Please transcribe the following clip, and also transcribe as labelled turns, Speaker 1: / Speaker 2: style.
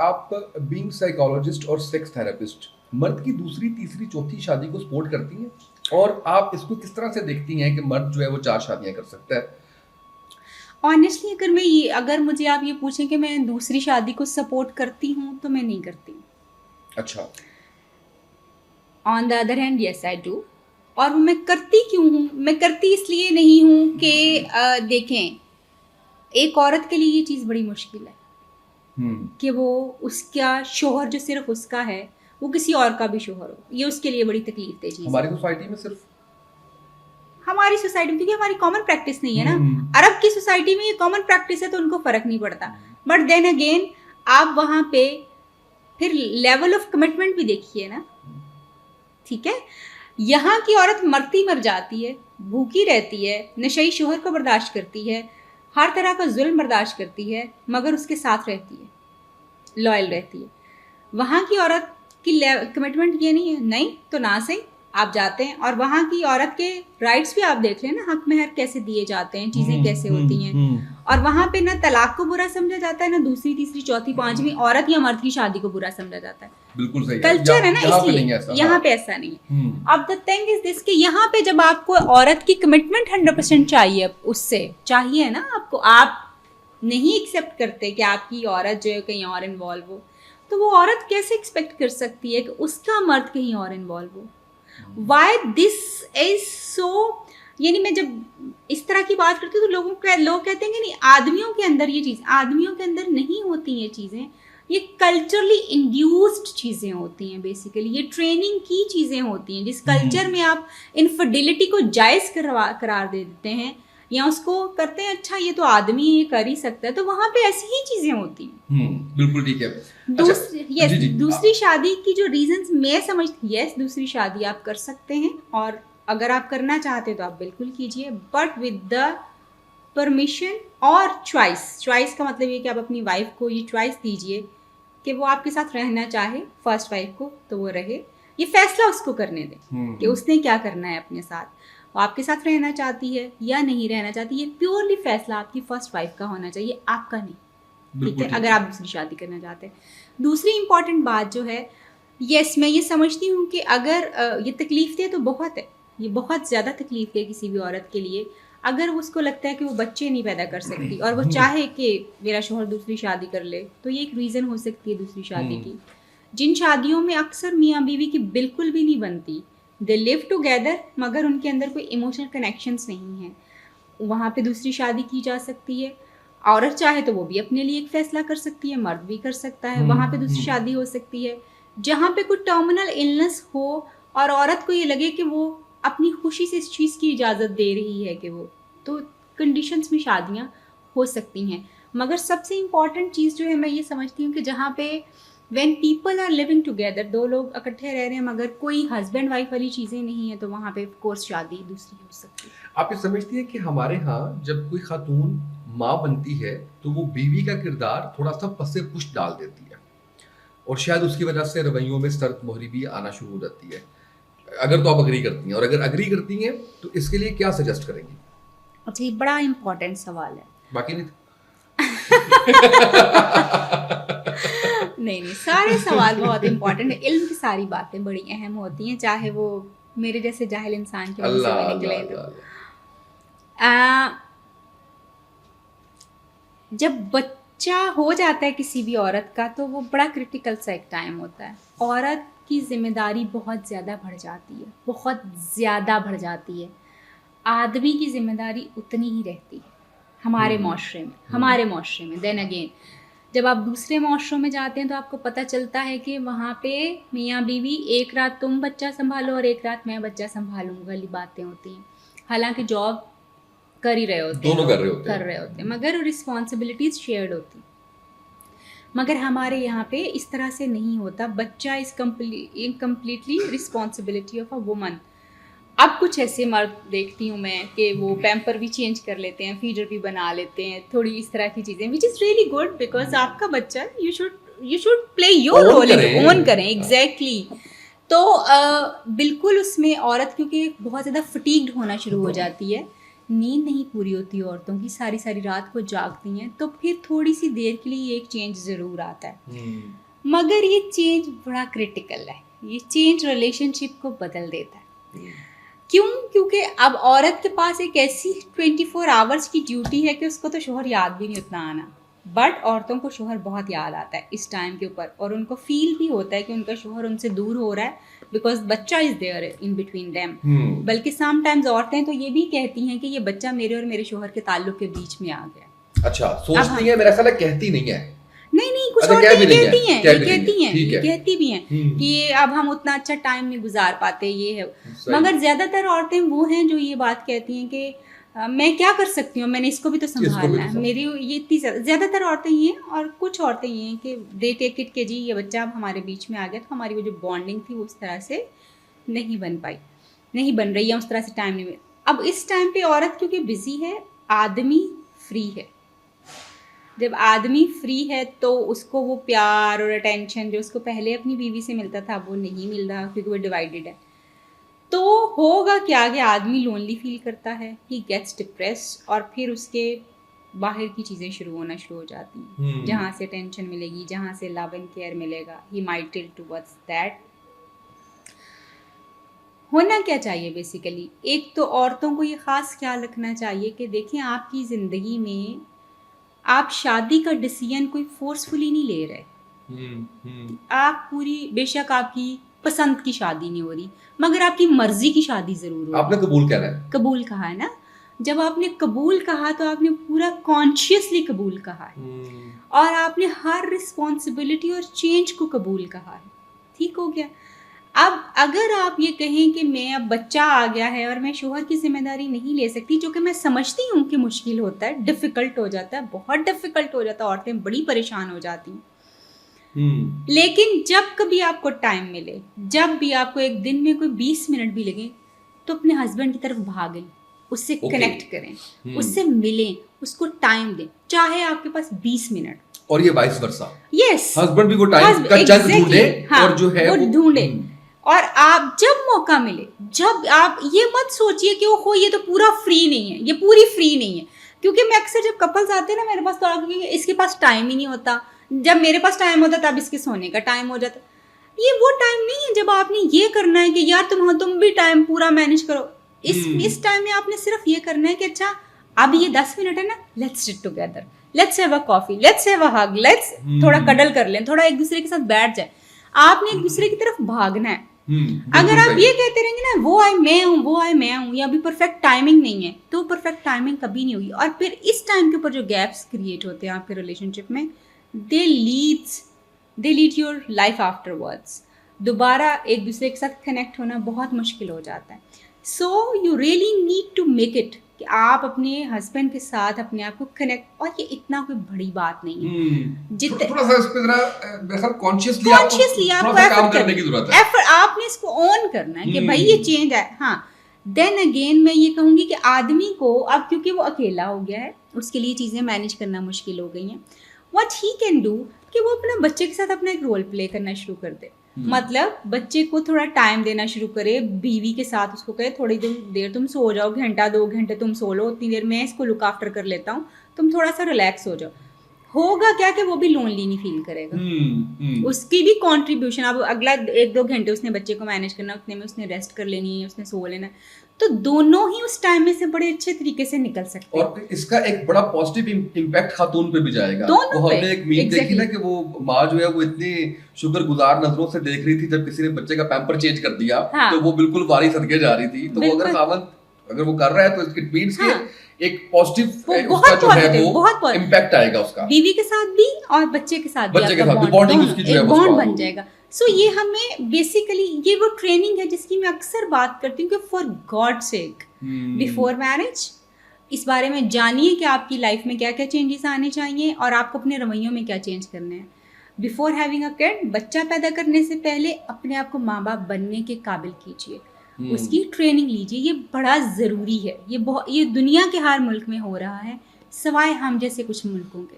Speaker 1: आप being psychologist और sex therapist मर्द की दूसरी तीसरी चौथी शादी को सपोर्ट करती हैं, और आप इसको किस तरह से देखती हैं कि मर्द जो है वो 4 शादियां कर सकता है?
Speaker 2: ऑनेस्टली अगर मुझे आप ये पूछें कि मैं दूसरी शादी को सपोर्ट करती हूँ तो मैं नहीं करती।
Speaker 1: अच्छा।
Speaker 2: On the other hand yes I do. और मैं करती क्यों हूँ? मैं करती इसलिए नहीं हूँ कि देखें, एक औरत के लिए ये चीज़ बड़ी मुश्किल है कि वो उसका शोहर जो सिर्फ उसका है वो किसी और का भी शोहर हो। ये उसके लिए बड़ी तकलीफ दे चीज़ है
Speaker 1: हमारी सोसाइटी में सिर्फ
Speaker 2: हमारी सोसाइटी में, क्योंकि हमारी कॉमन प्रैक्टिस नहीं है ना। अरब की सोसाइटी में ये कॉमन प्रैक्टिस है तो उनको फर्क नहीं पड़ता। बट देन अगेन आप वहाँ पे फिर लेवल ऑफ कमिटमेंट भी देखिए ना, ठीक है। यहाँ की औरत मरती मर जाती है, भूखी रहती है, नशई शोहर को बर्दाश्त करती है, हर तरह का जुल्म बर्दाश्त करती है, मगर उसके साथ रहती है, लॉयल रहती है। वहाँ की औरत की कमिटमेंट ये नहीं है, नहीं तो ना सही आप जाते हैं। और वहाँ की औरत के राइट्स भी आप देख लें ना, हक महर कैसे दिए जाते हैं, चीज़ें कैसे होती हैं। और वहाँ पे ना तलाक को बुरा समझा जाता है, ना दूसरी तीसरी चौथी पांचवी औरत या मर्द की शादी को बुरा समझा जाता है।
Speaker 1: बिल्कुल सही
Speaker 2: कल्चर है ना, इसलिए यहाँ पे ऐसा नहीं है। अब द थिंग इज दिस कि यहाँ पे जब आपको औरत की कमिटमेंट 100% चाहिए, उससे चाहिए ना आपको, आप नहीं एक्सेप्ट करते कि आपकी औरत जो है कहीं और इन्वॉल्व हो, तो वो औरत कैसे एक्सपेक्ट कर सकती है कि उसका मर्द कहीं और इन्वॉल्व हो? वाई दिस इज सो, यानी मैं जब इस तरह की बात करती हूँ तो लोग कहते हैं कि नहीं, आदमियों के अंदर ये चीज़, आदमियों के अंदर नहीं होती ये चीज़ें, ये कल्चरली इंड्यूस्ड चीज़ें होती हैं। बेसिकली ये ट्रेनिंग की चीज़ें होती हैं। जिस कल्चर में आप इनफिडिलिटी को जायज़ करार दे देते हैं या उसको करते हैं, अच्छा ये तो आदमी ये कर ही सकता है, तो वहाँ पे ऐसी ही चीज़ें होती हैं।
Speaker 1: बिल्कुल ठीक है।
Speaker 2: दूसरी शादी की जो रीजंस मैं समझती, यस दूसरी शादी आप कर सकते हैं, और अगर आप करना चाहते हैं तो आप बिल्कुल कीजिए, बट विद द परमिशन और चॉइस का मतलब ये कि आप अपनी वाइफ को ये चॉइस दीजिए कि वो आपके साथ रहना चाहे, फर्स्ट वाइफ को, तो वो रहे। ये फैसला उसको करने दें कि उसने क्या करना है अपने साथ, वो आपके साथ रहना चाहती है या नहीं रहना चाहती। ये प्योरली फैसला आपकी फर्स्ट वाइफ का होना चाहिए, आपका नहीं, ठीक है, अगर आप दूसरी शादी करना चाहते हैं। दूसरी इंपॉर्टेंट बात जो है, यस मैं ये समझती हूँ कि अगर ये तकलीफ दे तो बहुत है, ये बहुत ज़्यादा तकलीफ है किसी भी औरत के लिए, अगर उसको लगता है कि वो बच्चे नहीं पैदा कर सकती और वो चाहे कि मेरा शोहर दूसरी शादी कर ले, तो ये एक रीज़न हो सकती है दूसरी शादी की। जिन शादियों में अक्सर मियाँ बीवी की बिल्कुल भी नहीं बनती, दे लिव टुगेदर मगर उनके अंदर कोई इमोशनल कनेक्शंस नहीं हैं, वहाँ पे दूसरी शादी की जा सकती है। औरत चाहे तो वो भी अपने लिए एक फैसला कर सकती है, मर्द भी कर सकता है, वहाँ पे दूसरी शादी हो सकती है। जहाँ पे कोई टर्मिनल इलनेस हो और औरत को ये लगे कि वो अपनी खुशी से इस चीज़ की इजाज़त दे रही है कि वो, तो कंडीशंस में शादियाँ हो सकती हैं। मगर सबसे इम्पॉर्टेंट चीज़ जो है, मैं ये समझती हूँ कि जहाँ पे when people are living together, दो लोग इकट्ठे रह रहे हैं मगर कोई हस्बैंड वाइफ वाली चीज़ें नहीं है, तो वहाँ पे कोर्स शादी दूसरी हो सकती है।
Speaker 1: आप ये समझती हैं कि हमारे यहाँ जब कोई खातून माँ बनती है तो वो बीवी का किरदार थोड़ा सा पसे पुष्ट डाल देती है, और शायद उसकी वजह से रवैयों में सर्द मोहरी भी आना शुरू हो जाती है? अगर तो आप अग्री करती हैं, और अगर अग्री करती हैं तो इसके लिए क्या सजेस्ट करेंगी?
Speaker 2: अच्छा, ये बड़ा इम्पोर्टेंट सवाल है।
Speaker 1: बाकी नहीं
Speaker 2: नहीं, सारे सवाल बहुत इम्पोर्टेंट है। इल्म की सारी बातें बड़ी अहम होती हैं, चाहे वो मेरे जैसे जाहिल इंसान के मुंह से भी निकले। तो जब बच्चा हो जाता है किसी भी औरत का, तो वो बड़ा क्रिटिकल सा एक टाइम होता है। औरत की जिम्मेदारी बहुत ज़्यादा बढ़ जाती है, बहुत ज़्यादा बढ़ जाती है। आदमी की जिम्मेदारी उतनी ही रहती है हमारे माशरे में। देन अगेन जब आप दूसरे माशरों में जाते हैं तो आपको पता चलता है कि वहाँ पे मियाँ बीवी, एक रात तुम बच्चा संभालो और एक रात मैं बच्चा संभालूंगा वाली बातें होती हैं। हालांकि जॉब कर ही रहे होते हैं,
Speaker 1: दोनों कर रहे होते हैं,
Speaker 2: मगर रिस्पॉन्सिबिलिटीज शेयर्ड होती। मगर हमारे यहाँ पे इस तरह से नहीं होता। बच्चा is completely responsibility of a woman. अब कुछ ऐसे मर्द देखती हूँ मैं कि वो पैम्पर भी चेंज कर लेते हैं, फीडर भी बना लेते हैं, थोड़ी इस तरह की चीज़ें, which is really good, because आपका बच्चा, you should play your role, own करें। एग्जैक्टली। तो बिल्कुल उसमें औरत क्योंकि बहुत ज़्यादा फटीग्ड होना शुरू हो जाती है, नींद नहीं पूरी होती औरतों की, सारी सारी रात को जागती हैं, तो फिर थोड़ी सी देर के लिए एक चेंज ज़रूर आता है, मगर ये चेंज बड़ा क्रिटिकल है, ये चेंज रिलेशनशिप को बदल देता है। क्यों? क्योंकि अब औरत के पास एक ऐसी 24 आवर्स की ड्यूटी है कि उसको तो शोहर याद भी नहीं उतना आना, बट औरतों को शोहर बहुत याद आता है इस टाइम के ऊपर, और उनको फील भी होता है कि उनका शोहर उनसे दूर हो रहा है, बिकॉज बच्चा is there in between them. बल्कि सम टाइम्स औरतें तो ये भी कहती हैं कि ये बच्चा मेरे और मेरे शोहर के ताल्लुक के बीच में आ गया।
Speaker 1: अच्छा, सोचती है, मेरा ख्याल है कहती नहीं है।
Speaker 2: नहीं, कुछ औरतें कहती भी हैं कि अब हम उतना अच्छा टाइम नहीं गुजार पाते, ये है, मगर ज्यादातर औरतें वो हैं जो ये बात कहती हैं कि मैं क्या कर सकती हूँ, मैंने इसको भी तो संभालना है, मेरी ये इतनी ज्यादातर औरतें ये हैं। और कुछ औरतें ये हैं कि दे टेक इट कि जी ये बच्चा अब हमारे बीच में आ गया, तो हमारी वो जो बॉन्डिंग थी वो उस तरह से नहीं बन रही है, उस तरह से टाइम नहीं मिल। अब इस टाइम पे औरत क्योंकि बिजी है, आदमी फ्री है। जब आदमी फ्री है तो उसको वो प्यार और अटेंशन जो उसको पहले अपनी बीवी से मिलता था वो नहीं मिल रहा, क्योंकि वो डिवाइडेड है। तो होगा क्या कि आदमी लोनली फील करता है, ही गेट्स डिप्रेस्ड, और फिर उसके बाहर की चीज़ें शुरू हो जाती हैं, जहाँ से टेंशन मिलेगी, जहाँ से लव एंड केयर मिलेगा, he might tilt towards that. होना क्या चाहिए बेसिकली, एक तो औरतों को ये ख़ास ख्याल रखना चाहिए कि देखें आपकी ज़िंदगी में आप शादी का डिसीजन कोई फोर्सफुली नहीं ले रहे। आप पूरी, बेशक आपकी पसंद की शादी नहीं हो रही, मगर आपकी मर्जी की शादी जरूर हो रही।
Speaker 1: आपने कबूल
Speaker 2: कहा है ना। जब आपने कबूल कहा तो आपने पूरा कॉन्शियसली कबूल कहा है, और आपने हर रिस्पॉन्सिबिलिटी और चेंज को कबूल कहा है। ठीक हो गया। अब अगर आप ये कहें कि मैं अब बच्चा आ गया है और मैं शोहर की जिम्मेदारी नहीं ले सकती, जो कि मैं समझती हूँ कि मुश्किल होता है, डिफ़िकल्ट हो जाता है, बहुत डिफ़िकल्ट हो जाता है, औरतें बड़ी परेशान हो जाती हैं। लेकिन जब कभी आपको टाइम मिले, जब भी आपको एक दिन में कोई 20 मिनट भी लगे, तो अपने हस्बैंड की तरफ भागें, उससे कनेक्ट करें, उससे मिलें, उसको टाइम दें, चाहे आपके पास 20 मिनट,
Speaker 1: और ये वाइस वर्सा।
Speaker 2: यस,
Speaker 1: हस्बैंड भी वो टाइम का चंक ढूंढे, और जो है
Speaker 2: वो ढूंढे। और आप जब मौका मिले, जब आप ये मत सोचिए कि वो ये तो पूरा फ्री नहीं है, ये पूरी फ्री नहीं है, क्योंकि मैं अक्सर जब कपल्स आते हैं ना मेरे पास, तो इसके पास टाइम ही नहीं होता, जब मेरे पास टाइम होता तब इसके सोने का टाइम हो जाता। ये वो टाइम नहीं है जब आपने ये करना है कि यार तुम भी टाइम पूरा मैनेज करो। इस टाइम में आपने सिर्फ ये करना है कि अच्छा अब ये 10 मिनट है ना, let's sit together, let's have a coffee, let's have a hug, let's थोड़ा कडल कर लें, थोड़ा एक दूसरे के साथ बैठ जाए। आपने एक दूसरे की तरफ भागना है। अगर आप ये कहते रहेंगे ना वो आई मैं हूँ, या अभी परफेक्ट टाइमिंग नहीं है, तो परफेक्ट टाइमिंग कभी नहीं होगी। और फिर इस टाइम के ऊपर जो गैप्स क्रिएट होते हैं आपके रिलेशनशिप में, they lead your life afterwards. दोबारा एक दूसरे के साथ कनेक्ट होना बहुत मुश्किल हो जाता है। So you really need to make it कि आप अपने हस्बैंड के साथ अपने आप को कनेक्ट, और ये इतना कोई बड़ी बात नहीं है। जितना
Speaker 1: थोड़ा सा इस पे जरा कॉन्शियसली आपको काम करने की जरूरत है,
Speaker 2: आपने इसको ऑन करना है कि भाई ये चेंज है। हाँ, देन अगेन मैं ये कहूँगी कि आदमी को अब क्योंकि वो अकेला हो गया है, उसके लिए चीज़ें मैनेज करना मुश्किल हो गई हैं, व्हाट ही कैन डू कि वो अपने बच्चे के साथ अपना एक रोल प्ले करना शुरू कर दे। मतलब बच्चे को थोड़ा टाइम देना शुरू करे, बीवी के साथ उसको कहे थोड़ी देर तुम सो जाओ, घंटा 2 घंटे तुम सो लो, उतनी देर मैं इसको लुक आफ्टर कर लेता हूँ, तुम थोड़ा सा रिलैक्स हो जाओ। होगा क्या कि वो भी लोनली नहीं फील करेगा। उसकी भी कंट्रीब्यूशन, अब अगला 1-2 घंटे उसने बच्चे को मैनेज करना, उतने में उसने रेस्ट कर लेनी है, उसने सो लेना, तो दोनों ही उस टाइम में से बड़े अच्छे तरीके से निकल सकते हैं।
Speaker 1: और इसका एक बड़ा पॉजिटिव इम्पैक्ट खातून पे भी जाएगा। वो हमने एक मीम देखी ना कि वो माँ जो है वो इतनी शुक्रगुजार नजरों से देख रही थी जब किसी ने बच्चे का पैम्पर चेंज कर दिया। हाँ। तो वो बिल्कुल वारी सदके जा रही थी। तो वो अगर वो कर रहा है तो इट मींस कि एक पॉजिटिव उसका जो है वो इम्पैक्ट आएगा उसका, बीवी
Speaker 2: के साथ भी और बच्चे के साथ भी
Speaker 1: बॉन्डिंग उसकी जो है वो
Speaker 2: बॉन्ड बन जाएगा। सो ये हमें बेसिकली ये वो ट्रेनिंग है जिसकी मैं अक्सर बात करती हूँ कि for God sake before marriage इस बारे में जानिए कि आपकी लाइफ में क्या क्या चेंजेस आने चाहिए और आपको अपने रवैयों में क्या चेंज करने हैं। बिफोर हैविंग अ किड, बच्चा पैदा करने से पहले अपने आप को माँ बाप बनने के काबिल कीजिए, उसकी ट्रेनिंग लीजिए। ये बड़ा ज़रूरी है। ये दुनिया के हर मुल्क में हो रहा है सिवाय हम जैसे कुछ मुल्कों के।